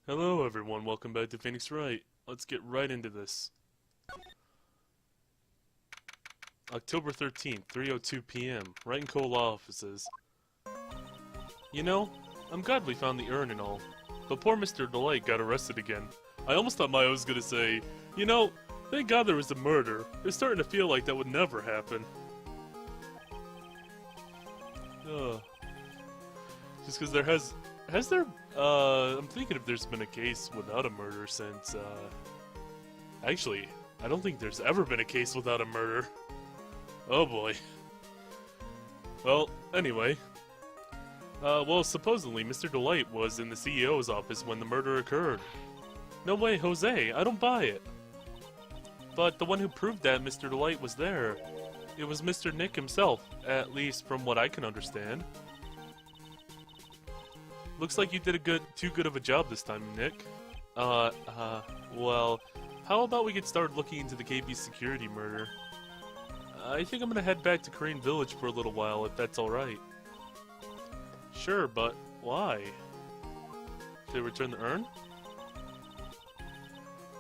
Hello everyone, welcome back to Phoenix Wright. Let's get right into this. October 13th, 3:02 p.m. Wright and Co. law offices. You know, I'm glad we found the urn and all, but poor Mr. Delight got arrested again. I almost thought Maya was gonna say, you know, thank God there was a murder. It's starting to feel like that would never happen. Just because there has there, I'm thinking if there's been a case without a murder since, actually, I don't think there's ever been a case without a murder. Oh boy. Well, anyway. Well, supposedly, Mr. Delight was in the CEO's office when the murder occurred. No way, Jose, I don't buy it. But the one who proved that Mr. Delight was there, it was Mr. Nick himself, at least from what I can understand. Looks like you did too good of a job this time, Nick. Well, how about we get started looking into the KB security murder? I think I'm gonna head back to Crane Village for a little while, if that's alright. Sure, but why? To return the urn?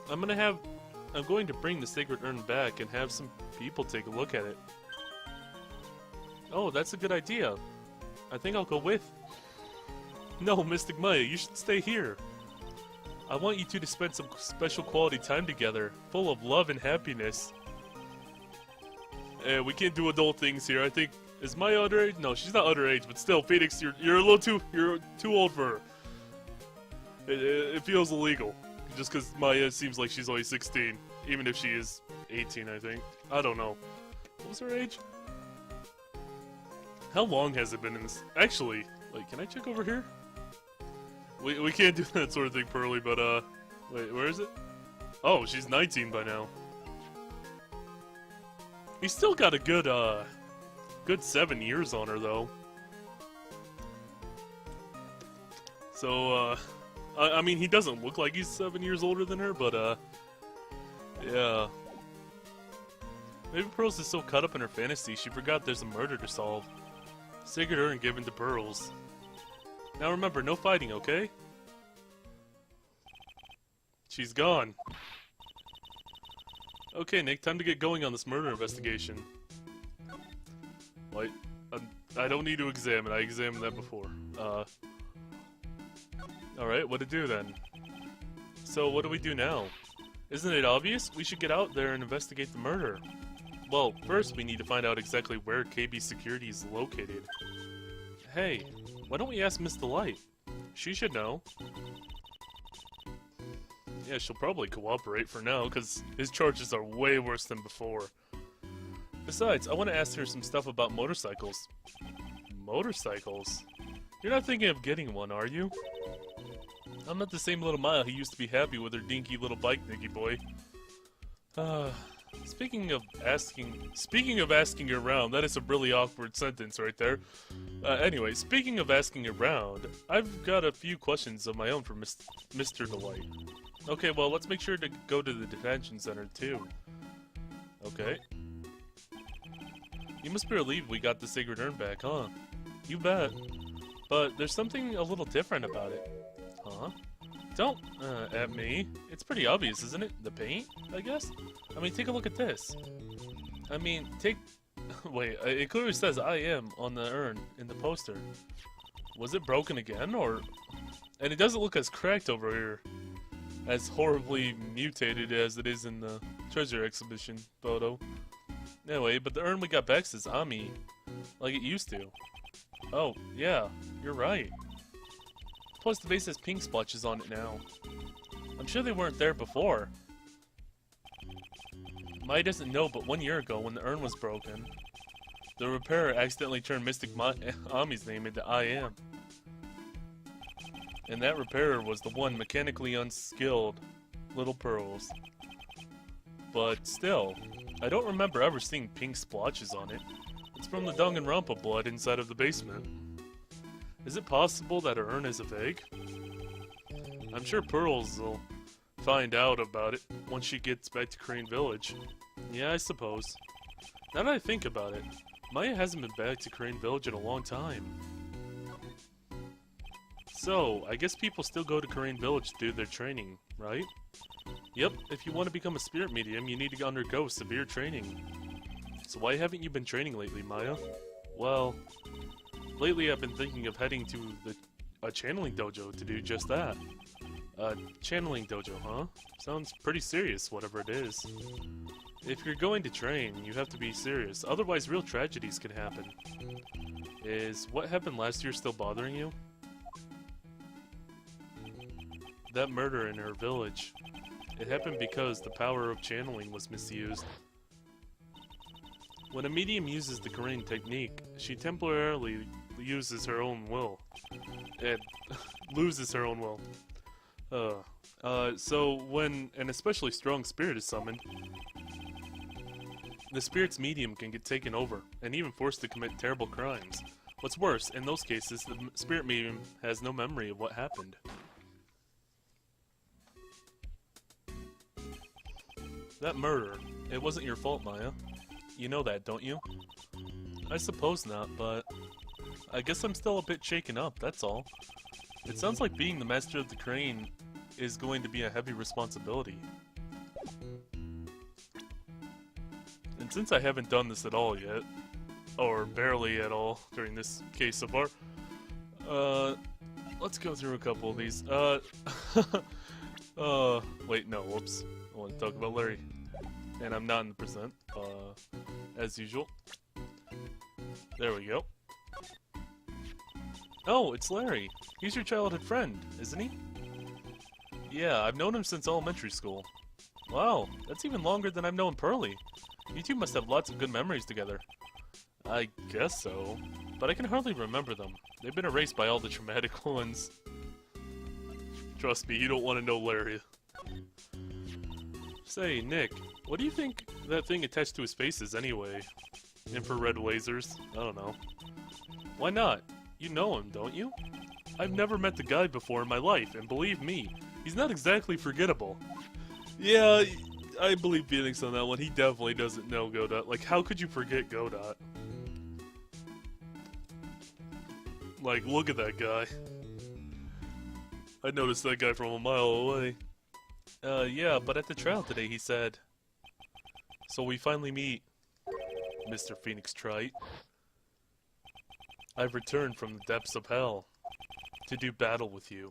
I'm going to bring the sacred urn back and have some people take a look at it. Oh, that's a good idea. I think I'll go with. No, Mystic Maya, you should stay here. I want you two to spend some special quality time together, full of love and happiness. We can't do adult things here. I think, is Maya underage? No, she's not underage, but still, Phoenix, you're a little you're too old for her. It feels illegal, just because Maya seems like she's only 16, even if she is 18, I think. I don't know. What was her age? How long has it been in this? Actually, like, can I check over here? We can't do that sort of thing, Pearly, but, wait, where is it? Oh, she's 19 by now. He's still got a good 7 years on her, though. So, I mean, he doesn't look like he's 7 years older than her, but, yeah. Maybe Pearls is so caught up in her fantasy, she forgot there's a murder to solve. Sacred urn given to Pearls. Now remember, no fighting, okay? She's gone. Okay, Nick, time to get going on this murder investigation. Wait, I don't need to examine. I examined that before. Alright, what to do then? So, what do we do now? Isn't it obvious? We should get out there and investigate the murder. Well, first we need to find out exactly where KB Security is located. Hey, why don't we ask Miss Delight? She should know. Yeah, she'll probably cooperate for now, because his charges are way worse than before. Besides, I want to ask her some stuff about motorcycles. Motorcycles? You're not thinking of getting one, are you? I'm not the same little Maya who used to be happy with her dinky little bike, Nicky boy. Speaking of asking around, that is a really awkward sentence right there. Anyway, speaking of asking around, I've got a few questions of my own for Mr. Delight. Okay, well, let's make sure to go to the detention center, too. Okay. You must be relieved we got the sacred urn back, huh? You bet. But there's something a little different about it. Huh? Don't, at me. It's pretty obvious, isn't it? The paint, I guess? I mean, take a look at this. I mean, wait, it clearly says I am on the urn in the poster. Was it broken again, or... And it doesn't look as cracked over here. As horribly mutated as it is in the treasure exhibition photo. Anyway, but the urn we got back says Ami. Like it used to. Oh, yeah, you're right. Plus, the vase has pink splotches on it now. I'm sure they weren't there before. Mai doesn't know, but 1 year ago, when the urn was broken, the repairer accidentally turned Mystic Ami's name into I Am. And that repairer was the one mechanically unskilled Little Pearls. But still, I don't remember ever seeing pink splotches on it. It's from the Danganronpa blood inside of the basement. Is it possible that her urn is a fake? I'm sure Pearls will find out about it once she gets back to Crane Village. Yeah, I suppose. Now that I think about it, Maya hasn't been back to Crane Village in a long time. So, I guess people still go to Korean Village to do their training, right? Yep, if you want to become a spirit medium, you need to undergo severe training. So why haven't you been training lately, Maya? Well, lately I've been thinking of heading to a channeling dojo to do just that. Channeling dojo, huh? Sounds pretty serious, whatever it is. If you're going to train, you have to be serious, otherwise real tragedies can happen. Is what happened last year still bothering you? That murder in her village. It happened because the power of channeling was misused. When a medium uses the Korean technique, she temporarily uses her own will. And loses her own will. So when an especially strong spirit is summoned, the spirit's medium can get taken over, and even forced to commit terrible crimes. What's worse, in those cases, the spirit medium has no memory of what happened. That murder, it wasn't your fault, Maya. You know that, don't you? I suppose not, but I guess I'm still a bit shaken up, that's all. It sounds like being the master of the crane is going to be a heavy responsibility. And since I haven't done this at all yet, or barely at all during this case so far, let's go through a couple of these. Wait, no, whoops. I want to talk about Larry. And I'm not in the present, as usual. There we go. Oh, it's Larry. He's your childhood friend, isn't he? Yeah, I've known him since elementary school. Wow, that's even longer than I've known Pearly. You two must have lots of good memories together. I guess so, but I can hardly remember them. They've been erased by all the traumatic ones. Trust me, you don't want to know Larry. Say, Nick, what do you think that thing attached to his face is anyway? Infrared lasers? I don't know. Why not? You know him, don't you? I've never met the guy before in my life, and believe me, he's not exactly forgettable. Yeah, I believe Phoenix on that one. He definitely doesn't know Godot. Like, how could you forget Godot? Like, look at that guy. I noticed that guy from a mile away. Yeah, but at the trial today he said... So we finally meet, Mr. Phoenix Wright. I've returned from the depths of hell to do battle with you.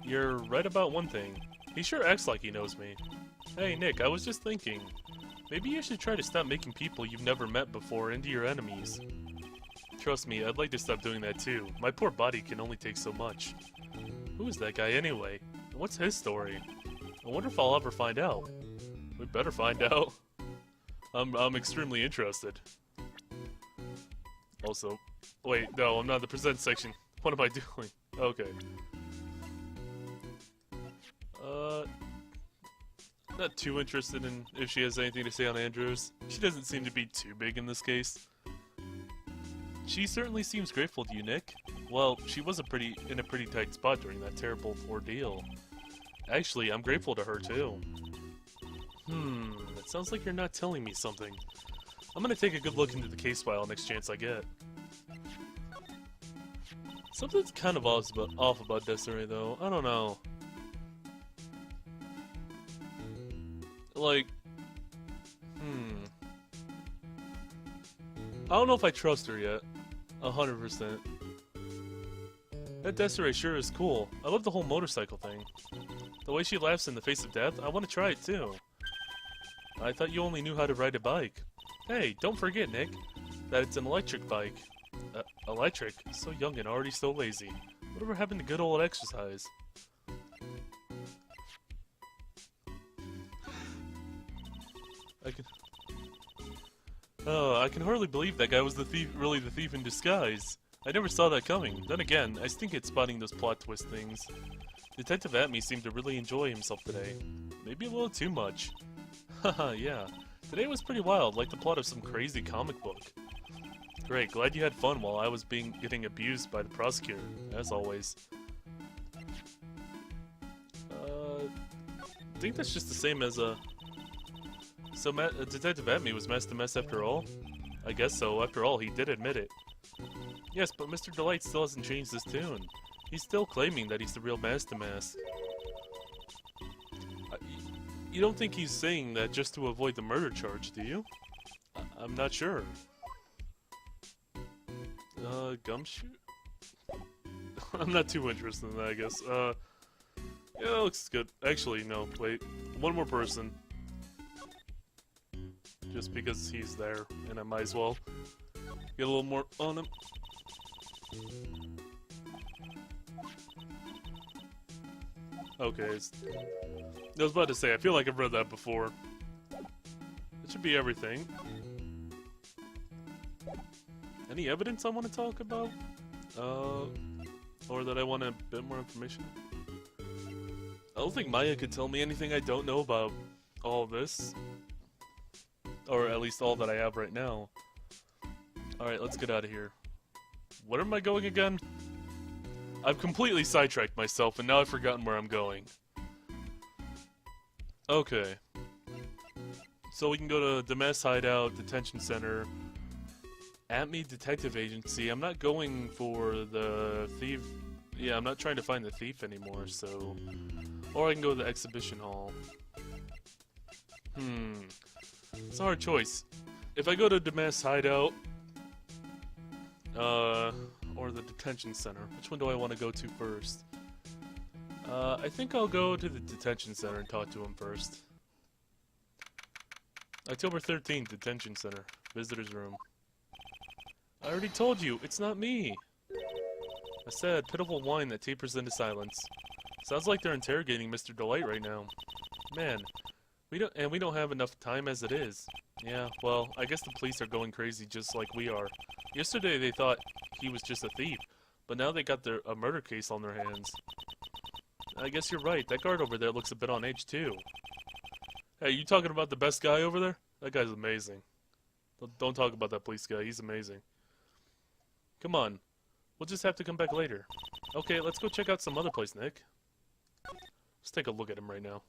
You're right about one thing. He sure acts like he knows me. Hey Nick, I was just thinking, maybe you should try to stop making people you've never met before into your enemies. Trust me, I'd like to stop doing that too. My poor body can only take so much. Who is that guy anyway? And what's his story? I wonder if I'll ever find out. We better find out. I'm extremely interested. Also, wait, no, I'm not in the present section. What am I doing? Okay. Not too interested in if she has anything to say on Andrews. She doesn't seem to be too big in this case. She certainly seems grateful to you, Nick. Well, she was in a pretty tight spot during that terrible ordeal. Actually, I'm grateful to her too. It sounds like you're not telling me something. I'm gonna take a good look into the case file next chance I get. Something's kind of off about Desiree, though. I don't know. Like, I don't know if I trust her yet. 100%. That Desiree sure is cool. I love the whole motorcycle thing. The way she laughs in the face of death, I want to try it too. I thought you only knew how to ride a bike. Hey, don't forget, Nick, that it's an electric bike. Electric? So young and already so lazy. Whatever happened to good old exercise? I can hardly believe that guy was the thief, really the thief in disguise. I never saw that coming. Then again, I stink at spotting those plot twist things. Detective Atme seemed to really enjoy himself today. Maybe a little too much. Haha, yeah. Today was pretty wild, like the plot of some crazy comic book. Great, glad you had fun while I was getting abused by the prosecutor, as always. I think that's just the same as So Detective Atme was messed a mess after all? I guess so. After all, he did admit it. Yes, but Mr. Delight still hasn't changed his tune. He's still claiming that he's the real Master Mask. You don't think he's saying that just to avoid the murder charge, do you? I'm not sure. Gumshoe? I'm not too interested in that, I guess. Yeah, that looks good. Actually, no, wait. One more person. Just because he's there, and I might as well get a little more on him. Okay, I was about to say, I feel like I've read that before. It should be everything. Any evidence I want to talk about? Or that I want a bit more information? I don't think Maya could tell me anything I don't know about all this. Or at least all that I have right now. Alright, let's get out of here. Where am I going again? I've completely sidetracked myself and now I've forgotten where I'm going. Okay. So we can go to Demes Hideout, Detention Center, Atme Detective Agency. I'm not going for the thief. Yeah, I'm not trying to find the thief anymore, so... Or I can go to the Exhibition Hall. It's a hard choice. If I go to Demes Hideout, or the Detention Center, which one do I want to go to first? I think I'll go to the Detention Center and talk to him first. October 13th, Detention Center, Visitor's Room. I already told you, it's not me! A sad, pitiful whine that tapers into silence. Sounds like they're interrogating Mr. Delight right now. Man, we don't have enough time as it is. Yeah, well, I guess the police are going crazy just like we are. Yesterday they thought he was just a thief, but now they got a murder case on their hands. I guess you're right, that guard over there looks a bit on edge too. Hey, you talking about the best guy over there? That guy's amazing. Don't talk about that police guy, he's amazing. Come on, we'll just have to come back later. Okay, let's go check out some other place, Nick. Let's take a look at him right now.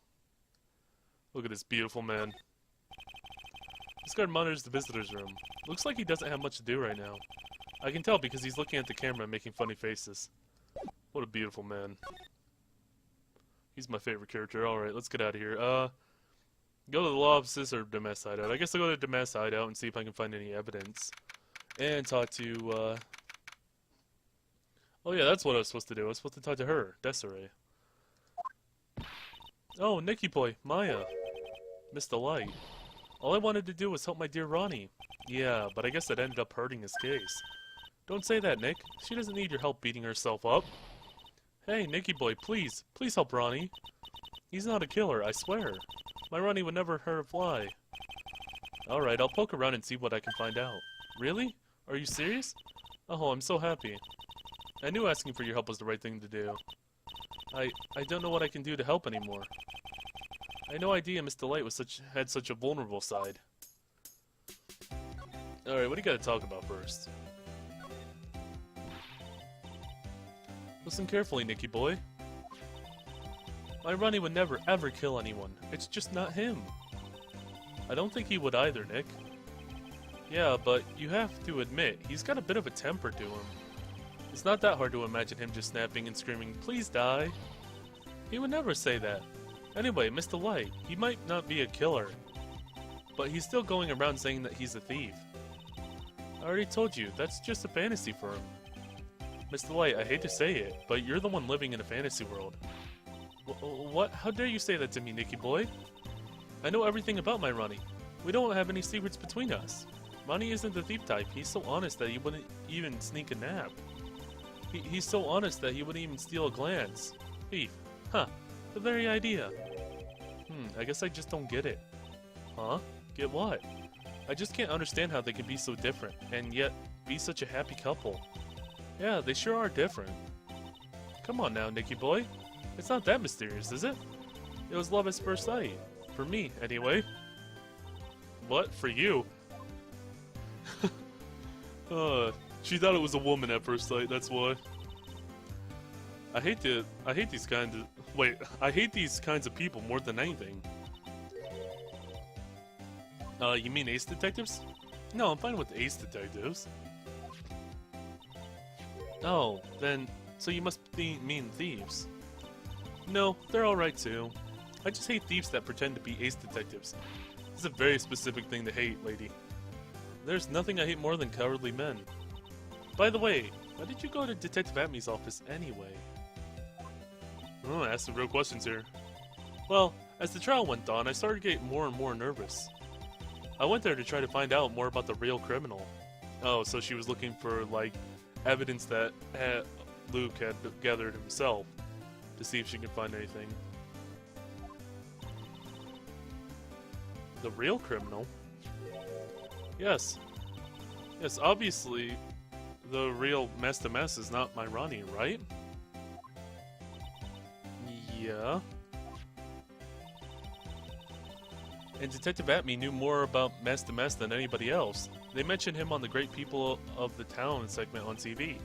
Look at this beautiful man. This guard monitors the visitor's room. Looks like he doesn't have much to do right now. I can tell because he's looking at the camera and making funny faces. What a beautiful man. He's my favorite character. Alright, let's get out of here. Go to the law offices or Demes Hideout. I guess I'll go to Demes Hideout and see if I can find any evidence. And talk to, Oh yeah, that's what I was supposed to do. I was supposed to talk to her, Desiree. Oh, Nicky Boy, Maya. Miss Delight. All I wanted to do was help my dear Ronnie. Yeah, but I guess it ended up hurting his case. Don't say that, Nick. She doesn't need your help beating herself up. Hey, Nicky Boy, please. Please help Ronnie. He's not a killer, I swear. My Ronnie would never hurt a fly. Alright, I'll poke around and see what I can find out. Really? Are you serious? Oh, I'm so happy. I knew asking for your help was the right thing to do. I don't know what I can do to help anymore. I had no idea Miss Delight had such a vulnerable side. Alright, what do you gotta talk about first? Listen carefully, Nicky Boy. My Ronnie would never ever kill anyone. It's just not him. I don't think he would either, Nick. Yeah, but you have to admit, he's got a bit of a temper to him. It's not that hard to imagine him just snapping and screaming, "Please die!" He would never say that. Anyway, Miss Delight, he might not be a killer, but he's still going around saying that he's a thief. I already told you, that's just a fantasy for him. Miss Delight, I hate to say it, but you're the one living in a fantasy world. What? How dare you say that to me, Nicky Boy? I know everything about my Ronnie. We don't have any secrets between us. Ronnie isn't the thief type. He's so honest that he wouldn't even sneak a nap. He's so honest that he wouldn't even steal a glance. Thief. Huh. The very idea. I guess I just don't get it. Huh? Get what? I just can't understand how they can be so different, and yet be such a happy couple. Yeah, they sure are different. Come on now, Nicky Boy. It's not that mysterious, is it? It was love at first sight. For me, anyway. What? For you? She thought it was a woman at first sight, that's why. I hate these kinds of people more than anything. You mean ace detectives? No, I'm fine with ace detectives. Oh, then, so you must mean thieves. No, they're alright too. I just hate thieves that pretend to be ace detectives. It's a very specific thing to hate, lady. There's nothing I hate more than cowardly men. By the way, why did you go to Detective Atmey's office anyway? Oh, ask some real questions here. Well, as the trial went on, I started getting more and more nervous. I went there to try to find out more about the real criminal. Oh, so she was looking for, like, evidence that Luke had gathered himself to see if she could find anything. The real criminal? Yes. Yes, obviously, the real mess to mess is not my Ronnie, right? Yeah. And Detective Atmey knew more about mess to mess than anybody else. They mentioned him on the Great People of the Town segment on TV.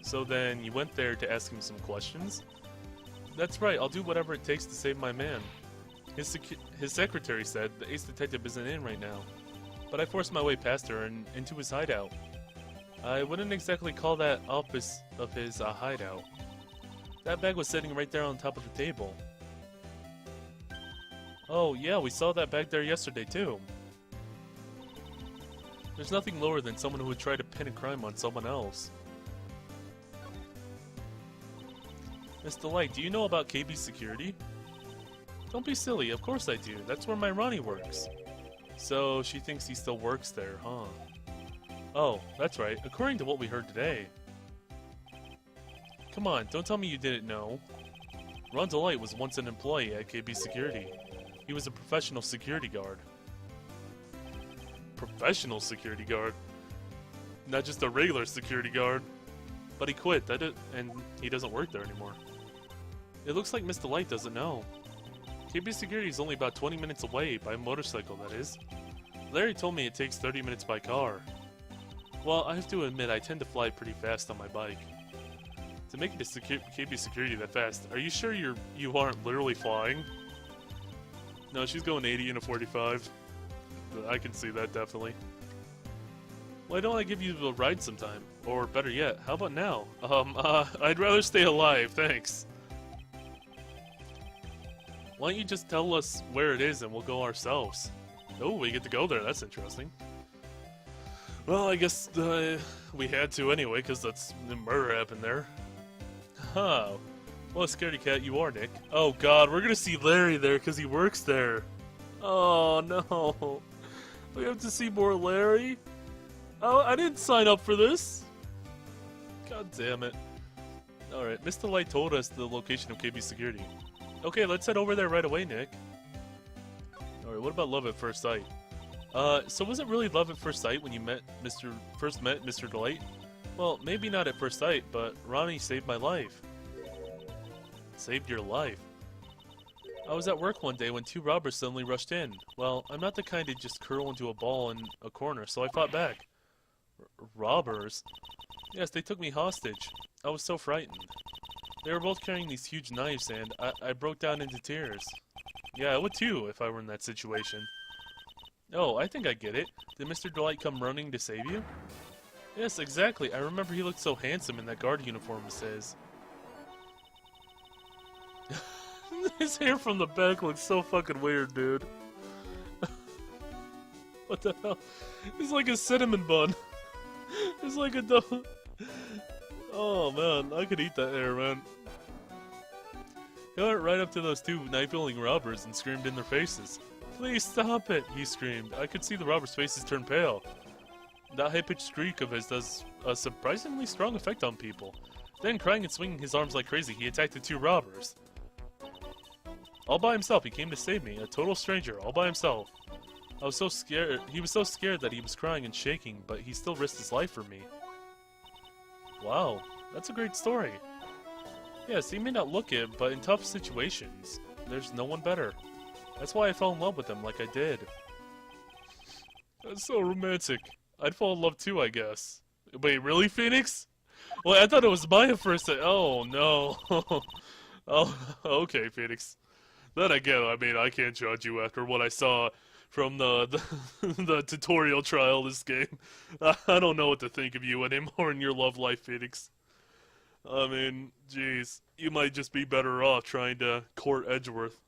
So then you went there to ask him some questions? That's right, I'll do whatever it takes to save my man. His secretary said the ace detective isn't in right now, but I forced my way past her and into his hideout. I wouldn't exactly call that office of his a hideout. That bag was sitting right there on top of the table. Oh yeah, we saw that bag there yesterday too. There's nothing lower than someone who would try to pin a crime on someone else. Mr. Light, do you know about KB Security? Don't be silly, of course I do. That's where my Ronnie works. So, she thinks he still works there, huh? Oh, that's right, according to what we heard today. Come on, don't tell me you didn't know. Ron DeLight was once an employee at KB Security. He was a professional security guard. Professional security guard? Not just a regular security guard. But he quit, and he doesn't work there anymore. It looks like Mr. Light doesn't know. KB Security is only about 20 minutes away, by motorcycle that is. Larry told me it takes 30 minutes by car. Well, I have to admit I tend to fly pretty fast on my bike. To make it to KB Security that fast, are you sure you aren't literally flying? No, she's going 80 in a 45. I can see that, definitely. Why don't I give you a ride sometime? Or better yet, how about now? I'd rather stay alive, thanks. Why don't you just tell us where it is and we'll go ourselves? Oh, we get to go there, that's interesting. Well, I guess we had to anyway, because that's the murder happened there. Huh. What a scaredy cat you are, Nick. Oh god, we're gonna see Larry there because he works there. Oh no. We have to see more Larry? Oh, I didn't sign up for this. God damn it. Alright, Mr. Light told us the location of KB Security. Okay, let's head over there right away, Nick. Alright, what about love at first sight? So was it really love at first sight when you first met Mr. DeLight? Well, maybe not at first sight, but Ronnie saved my life. Saved your life? I was at work one day when two robbers suddenly rushed in. Well, I'm not the kind to just curl into a ball in a corner, so I fought back. Robbers? Yes, they took me hostage. I was so frightened. They were both carrying these huge knives, and I broke down into tears. Yeah, I would too, if I were in that situation. Oh, I think I get it. Did Mr. DeLight come running to save you? Yes, exactly. I remember he looked so handsome in that guard uniform of his. His hair from the back looks so fucking weird, dude. What the hell? He's like a cinnamon bun. He's like a double... Oh man, I could eat that hair, man. He went right up to those two knife-wielding robbers and screamed in their faces. Please stop it, he screamed. I could see the robbers' faces turn pale. That high-pitched shriek of his does a surprisingly strong effect on people. Then, crying and swinging his arms like crazy, he attacked the two robbers. All by himself, he came to save me, a total stranger, all by himself. I was so scared. He was so scared that he was crying and shaking, but he still risked his life for me. Wow, that's a great story. Yes, he may not look it, but in tough situations, there's no one better. That's why I fell in love with him like I did. That's so romantic. I'd fall in love too, I guess. Wait, really, Phoenix? Well, I thought it was Maya for a second. Oh, no. Oh, okay, Phoenix. Then again, I mean, I can't judge you after what I saw from the tutorial trial of this game. I don't know what to think of you anymore in your love life, Phoenix. I mean, geez, you might just be better off trying to court Edgeworth.